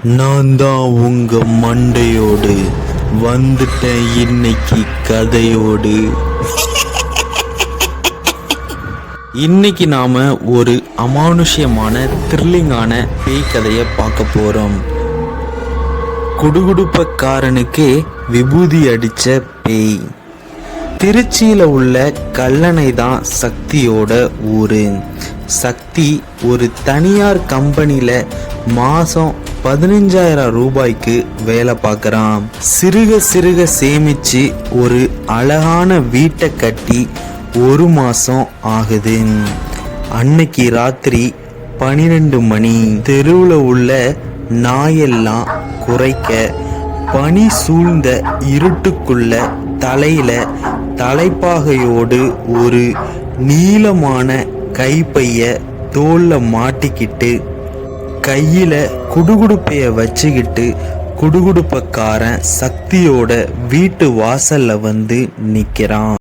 நான் தான் உங்க மண்டையோடு வந்துட்டேன் இன்னைக்கு கதையோடு. இன்னைக்கு நாம ஒரு அமானுஷ்யமான த்ரில்லிங்கான பேய் கதையை பார்க்க போறோம். குடுகுடுப்பக்காரனுக்கு விபூதி அடிச்ச பேய். திருச்சியில உள்ள கல்லணை தான் சக்தியோட ஊரு. சக்தி ஒரு தனியார் கம்பெனியில மாசம் 15,000 ரூபாய்க்கு வேலை பார்க்கறான். சிறுக சிறுக சேமிச்சு ஒரு அழகான வீட்டை கட்டி 1 மாசம் ஆகுது. அன்னைக்கு ராத்திரி 12 மணி. தெருவில் உள்ள நாயெல்லாம் குறைக்க பனி சூழ்ந்த இருட்டுக்குள்ள தலையில தலைப்பாகையோடு ஒரு நீளமான கைப்பைய தோல்ல மாட்டிக்கிட்டு கையில குடுகுடுப்பைய வச்சுக்கிட்டு குடுகுடுப்பக்காரன் சக்தியோட வீட்டு வாசல்ல வந்து நிக்கிறான்.